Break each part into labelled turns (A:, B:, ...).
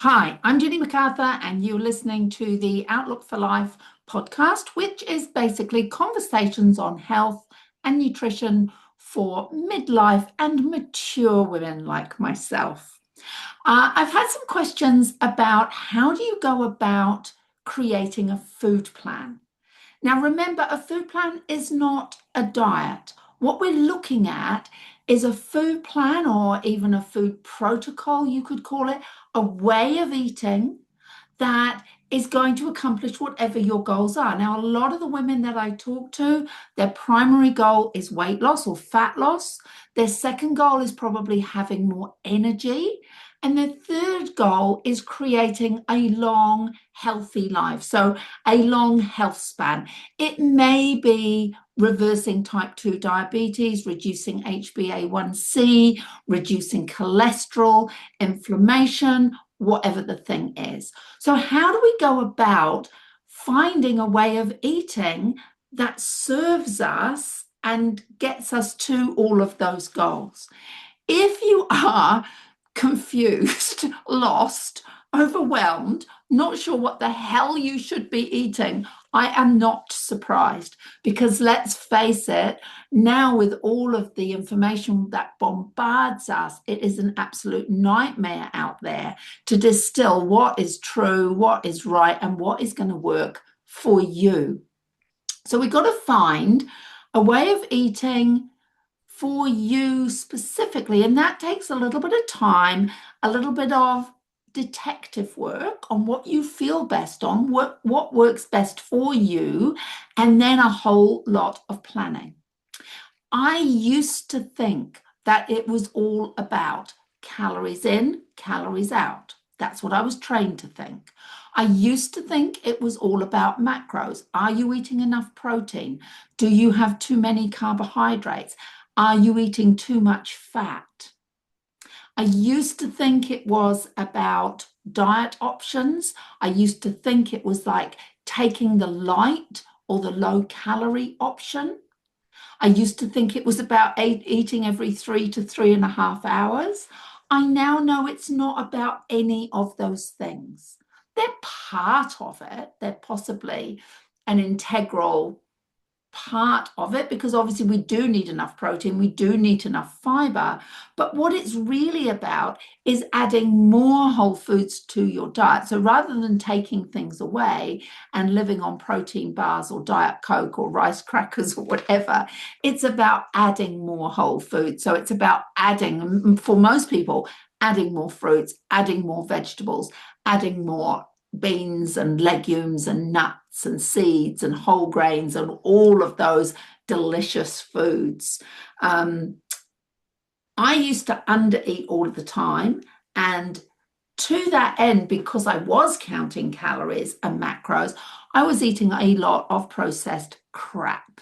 A: Hi, I'm Judy MacArthur, and you're listening to the Outlook for Life podcast, which is basically conversations on health and nutrition for midlife and mature women like myself. I've had some questions about how do you go about creating a food plan? Now, remember, a food plan is not a diet. What we're looking at is a food plan or even a food protocol, you could call it, a way of eating that is going to accomplish whatever your goals are. Now, a lot of the women that I talk to, their primary goal is weight loss or fat loss. Their second goal is probably having more energy. And the third goal is creating a long, healthy life. So, a long health span. It may be reversing type 2 diabetes, reducing HbA1c, reducing cholesterol, inflammation, whatever the thing is. So, how do we go about finding a way of eating that serves us and gets us to all of those goals? If you are confused, lost, overwhelmed, not sure what the hell you should be eating, I am not surprised, because let's face it, now with all of the information that bombards us, it is an absolute nightmare out there to distill what is true, what is right, and what is going to work for you. So we've got to find a way of eating for you specifically, and that takes a little bit of time, a little bit of detective work on what you feel best on, what works best for you, and then a whole lot of planning. I used to think that it was all about calories in, calories out. That's what I was trained to think. I used to think it was all about macros. Are you eating enough protein? Do you have too many carbohydrates? Are you eating too much fat? I used to think it was about diet options. I used to think it was like taking the light or the low calorie option. I used to think it was about eating every 3 to 3.5 hours. I now know it's not about any of those things. They're part of it. They're possibly an integral part of it, because obviously we do need enough protein, we do need enough fiber, but what it's really about is adding more whole foods to your diet. So rather than taking things away and living on protein bars or Diet Coke or rice crackers or whatever, it's about adding more whole foods. So it's about adding, for most people, adding more fruits, adding more vegetables, adding more beans and legumes and nuts and seeds and whole grains and all of those delicious foods. I used to undereat all of the time, and to that end, because I was counting calories and macros, I was eating a lot of processed crap.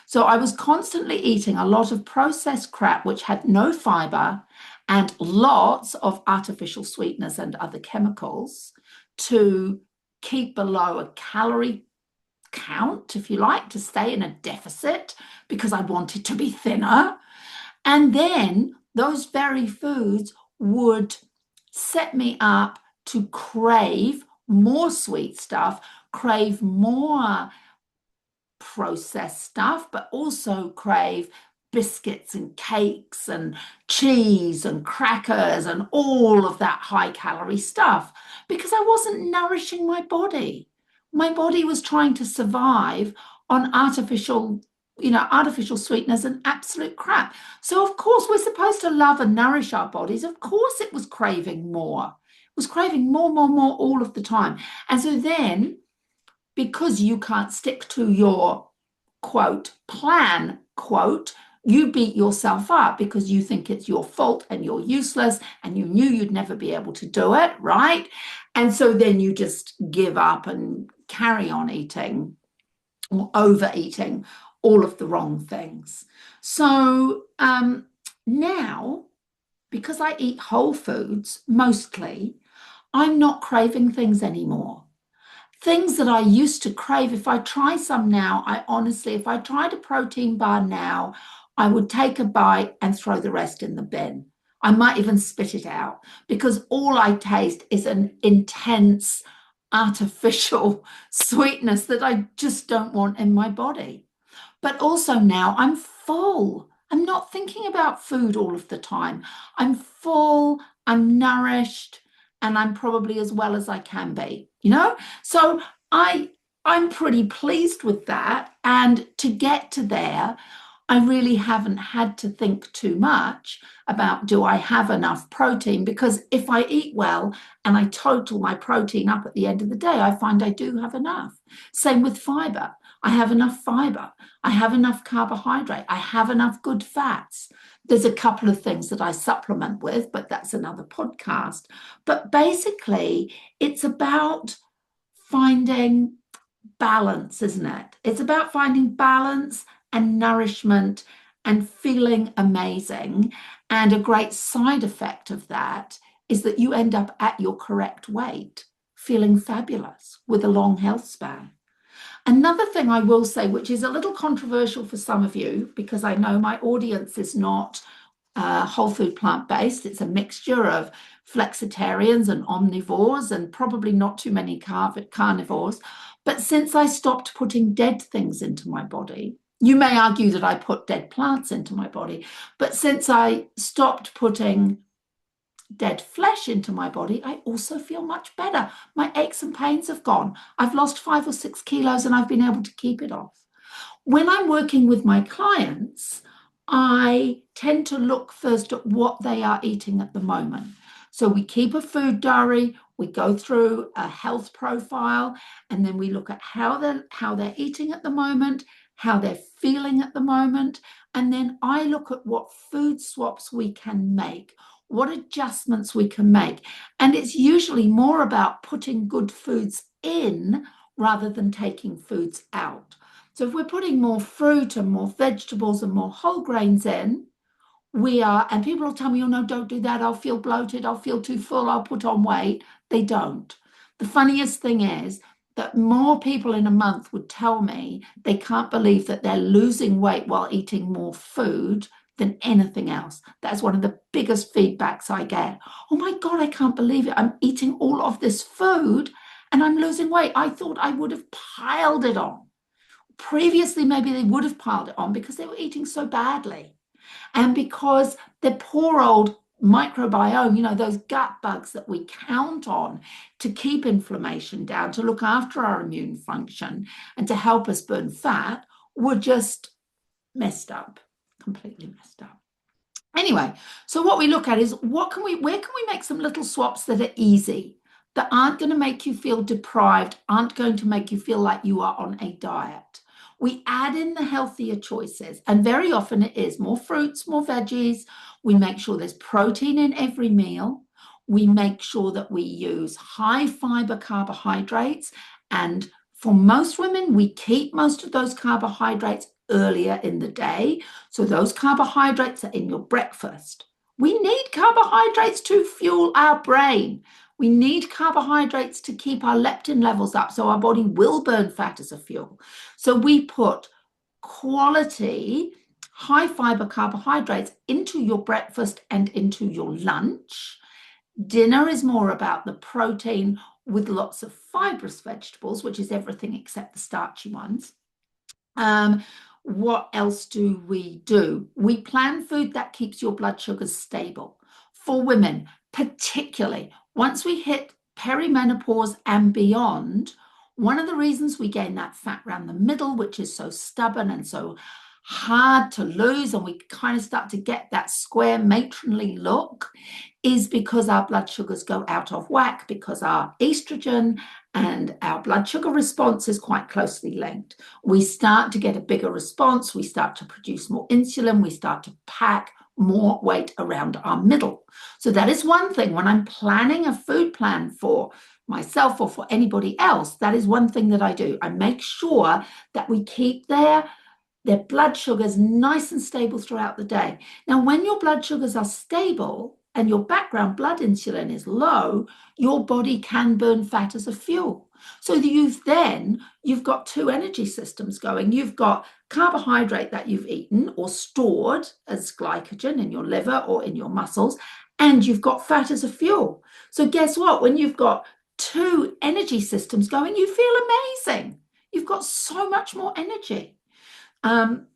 A: So I was constantly eating a lot of processed crap which had no fiber and lots of artificial sweeteners and other chemicals to keep below a calorie count, if you like, to stay in a deficit because I wanted to be thinner. And then those very foods would set me up to crave more sweet stuff, crave more processed stuff, but also crave biscuits and cakes and cheese and crackers and all of that high calorie stuff, because I wasn't nourishing my body. My body was trying to survive on artificial sweeteners and absolute crap. So of course we're supposed to love and nourish our bodies. Of course it was craving more. It was craving more all of the time. And so then, because you can't stick to your quote plan, quote, you beat yourself up because you think it's your fault and you're useless and you knew you'd never be able to do it, right? And so then you just give up and carry on eating or overeating all of the wrong things. So now, because I eat whole foods mostly, I'm not craving things anymore. Things that I used to crave, if I try some now, if I tried a protein bar now, I would take a bite and throw the rest in the bin. I might even spit it out because all I taste is an intense, artificial sweetness that I just don't want in my body. But also now I'm full. I'm not thinking about food all of the time. I'm full, I'm nourished, and I'm probably as well as I can be, you know? So I I'm pretty pleased with that. And to get to there, I really haven't had to think too much about do I have enough protein? Because if I eat well and I total my protein up at the end of the day, I find I do have enough. Same with fiber. I have enough fiber. I have enough carbohydrate. I have enough good fats. There's a couple of things that I supplement with, but that's another podcast. But basically, it's about finding balance, isn't it? It's about finding balance and nourishment and feeling amazing. And a great side effect of that is that you end up at your correct weight, feeling fabulous with a long health span. Another thing I will say, which is a little controversial for some of you, because I know my audience is not whole food plant-based. It's a mixture of flexitarians and omnivores and probably not too many carnivores. But since I stopped putting dead things into my body, you may argue that I put dead plants into my body, but since I stopped putting dead flesh into my body, I also feel much better. My aches and pains have gone. I've lost 5 or 6 kilos and I've been able to keep it off. When I'm working with my clients, I tend to look first at what they are eating at the moment. So we keep a food diary, we go through a health profile, and then we look at how they're eating at the moment, how they're feeling at the moment, and then I look at what food swaps we can make, what adjustments we can make. And it's usually more about putting good foods in rather than taking foods out. So if we're putting more fruit and more vegetables and more whole grains in, and people will tell me, oh no, don't do that. I'll feel bloated. I'll feel too full. I'll put on weight. They don't. The funniest thing is that more people in a month would tell me they can't believe that they're losing weight while eating more food than anything else. That's one of the biggest feedbacks I get. Oh my God, I can't believe it. I'm eating all of this food and I'm losing weight. I thought I would have piled it on. Previously, maybe they would have piled it on because they were eating so badly. And because the poor old microbiome, those gut bugs that we count on to keep inflammation down, to look after our immune function and to help us burn fat, were just messed up, completely messed up. Anyway, so what we look at is where can we make some little swaps that are easy, that aren't going to make you feel deprived, aren't going to make you feel like you are on a diet. We add in the healthier choices, and very often it is more fruits, more veggies. We make sure there's protein in every meal. We make sure that we use high fiber carbohydrates, and for most women, we keep most of those carbohydrates earlier in the day. So those carbohydrates are in your breakfast. We need carbohydrates to fuel our brain. We need carbohydrates to keep our leptin levels up so our body will burn fat as a fuel. So we put quality, high fiber carbohydrates into your breakfast and into your lunch. Dinner is more about the protein with lots of fibrous vegetables, which is everything except the starchy ones. What else do? We plan food that keeps your blood sugars stable. For women, particularly, once we hit perimenopause and beyond, one of the reasons we gain that fat around the middle, which is so stubborn and so hard to lose, and we kind of start to get that square matronly look, is because our blood sugars go out of whack, because our estrogen and our blood sugar response is quite closely linked. We start to get a bigger response. We start to produce more insulin. We start to pack more weight around our middle. So that is one thing. When I'm planning a food plan for myself or for anybody else, that is one thing that I do. I make sure that we keep their blood sugars nice and stable throughout the day. Now, when your blood sugars are stable and your background blood insulin is low, your body can burn fat as a fuel. So you've got two energy systems going. You've got carbohydrate that you've eaten or stored as glycogen in your liver or in your muscles, and you've got fat as a fuel. So guess what? When you've got two energy systems going, you feel amazing. You've got so much more energy. And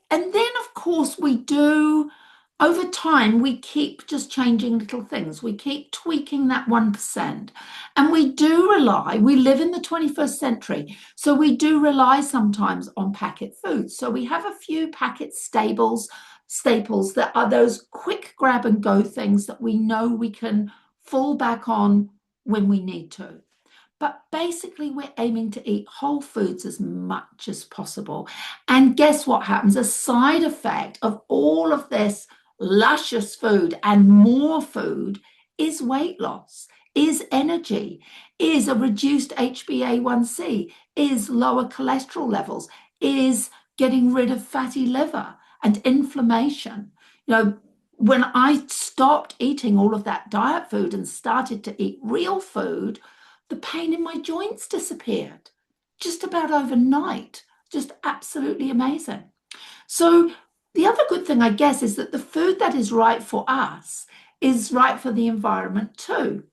A: then of course we do, over time, we keep just changing little things. We keep tweaking that 1%. And we live in the 21st century. So we do rely sometimes on packet foods. So we have a few packet staples that are those quick grab and go things that we know we can fall back on when we need to. But basically, we're aiming to eat whole foods as much as possible. And guess what happens? A side effect of all of this luscious food and more food is weight loss, is energy, is a reduced HbA1c, is lower cholesterol levels, is getting rid of fatty liver and inflammation. When I stopped eating all of that diet food and started to eat real food, the pain in my joints disappeared just about overnight. Just absolutely amazing. So the other good thing, I guess, is that the food that is right for us is right for the environment too.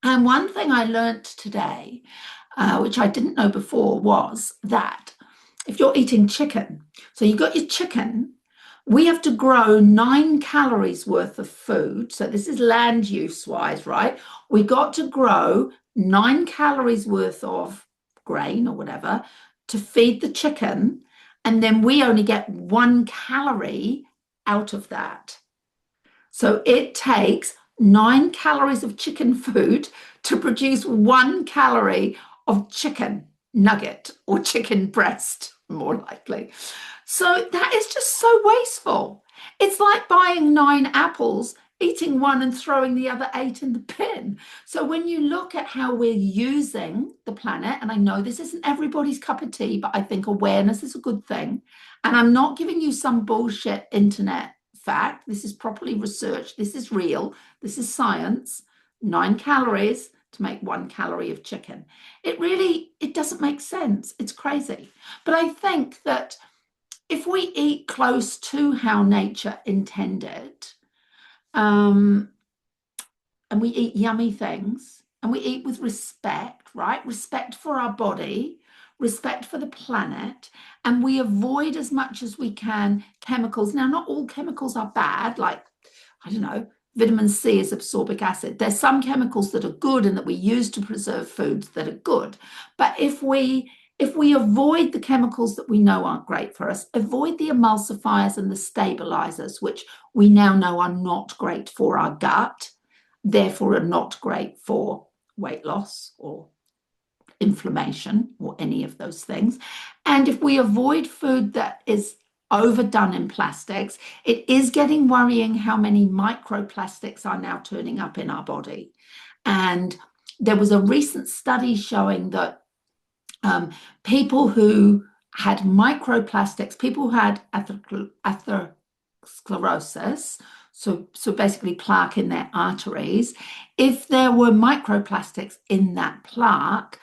A: And one thing I learned today, which I didn't know before, was that if you're eating chicken, so you've got your chicken, we have to grow 9 calories worth of food. So this is land use wise, right? We got to grow 9 calories worth of grain or whatever to feed the chicken. And then we only get 1 calorie out of that. So it takes 9 calories of chicken food to produce 1 calorie of chicken nugget or chicken breast, more likely. So that is just so wasteful. It's like buying 9 apples, eating one and throwing the other 8 in the bin. So when you look at how we're using the planet, and I know this isn't everybody's cup of tea, but I think awareness is a good thing. And I'm not giving you some bullshit internet fact. This is properly researched. This is real. This is science. 9 calories to make 1 calorie of chicken. It doesn't make sense. It's crazy. But I think that if we eat close to how nature intended, and we eat yummy things, and we eat with respect, right? Respect for our body, respect for the planet, and we avoid as much as we can chemicals. Now, not all chemicals are bad, like, I don't know, vitamin C is ascorbic acid. There's some chemicals that are good and that we use to preserve foods that are good. But if we avoid the chemicals that we know aren't great for us, avoid the emulsifiers and the stabilizers, which we now know are not great for our gut, therefore are not great for weight loss or inflammation or any of those things. And if we avoid food that is overdone in plastics, it is getting worrying how many microplastics are now turning up in our body. And there was a recent study showing that people who had microplastics, people who had atherosclerosis, so basically plaque in their arteries, if there were microplastics in that plaque,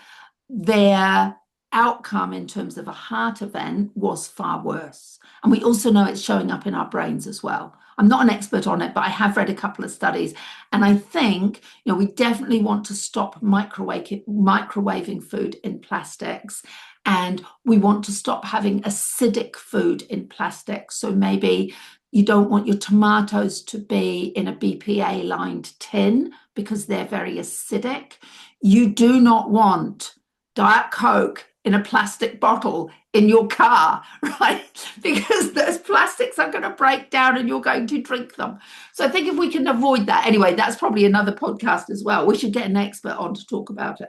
A: their outcome in terms of a heart event was far worse. And we also know it's showing up in our brains as well. I'm not an expert on it, but I have read a couple of studies. And I think, we definitely want to stop microwaving food in plastics. And we want to stop having acidic food in plastic. So maybe you don't want your tomatoes to be in a BPA lined tin because they're very acidic. You do not want Diet Coke in a plastic bottle in your car, right? Because those plastics are going to break down and you're going to drink them. So I think if we can avoid that, anyway, that's probably another podcast as well. We should get an expert on to talk about it.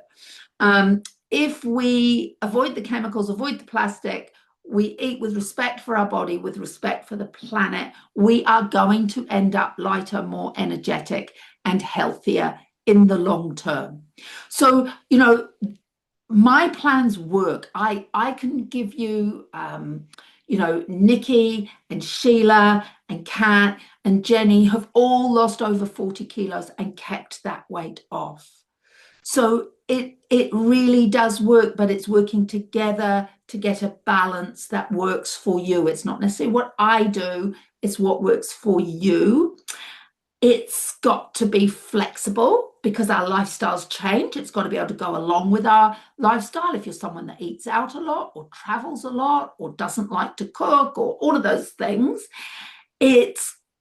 A: If we avoid the chemicals, avoid the plastic, we eat with respect for our body, with respect for the planet, we are going to end up lighter, more energetic, and healthier in the long term. So, my plans work. I can give you, Nikki and Sheila and Kat and Jenny have all lost over 40 kilos and kept that weight off. So it really does work, but it's working together to get a balance that works for you. It's not necessarily what I do, it's what works for you. It's got to be flexible because our lifestyles change. It's got to be able to go along with our lifestyle. If you're someone that eats out a lot or travels a lot or doesn't like to cook or all of those things, it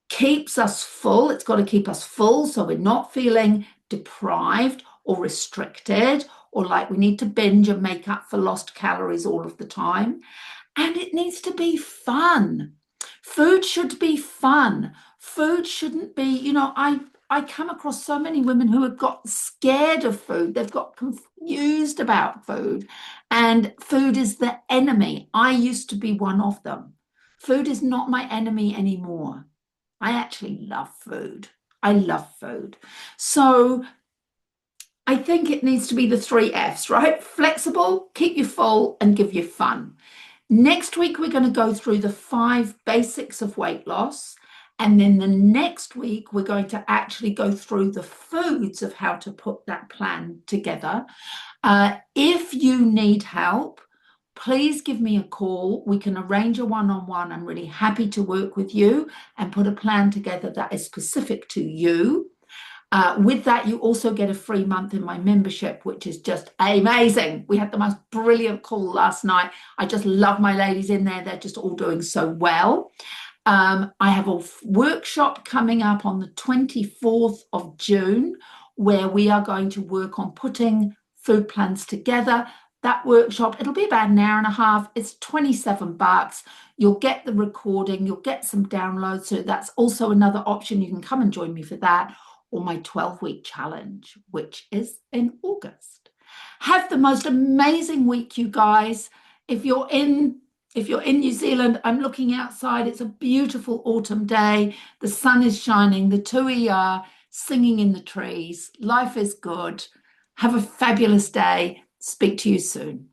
A: keeps us full. It's got to keep us full so we're not feeling deprived or restricted or like we need to binge and make up for lost calories all of the time. And it needs to be fun. Food should be fun. Food shouldn't be, I come across so many women who have got scared of food. They've got confused about food, and food is the enemy. I used to be one of them. Food is not my enemy anymore. I actually love food. I love food. So I think it needs to be the three F's, right? Flexible, keep you full, and give you fun. Next week, we're going to go through the 5 basics of weight loss. And then the next week, we're going to actually go through the foods of how to put that plan together. If you need help, please give me a call. We can arrange a one-on-one. I'm really happy to work with you and put a plan together that is specific to you. With that, you also get a free month in my membership, which is just amazing. We had the most brilliant call last night. I just love my ladies in there. They're just all doing so well. I have a workshop coming up on the 24th of June, where we are going to work on putting food plans together. That workshop, it'll be about an hour and a half. It's $27. You'll get the recording, you'll get some downloads. So that's also another option. You can come and join me for that, or my 12-week challenge, which is in August. Have the most amazing week, you guys. If you're in New Zealand, I'm looking outside. It's a beautiful autumn day. The sun is shining. The tui are singing in the trees. Life is good. Have a fabulous day. Speak to you soon.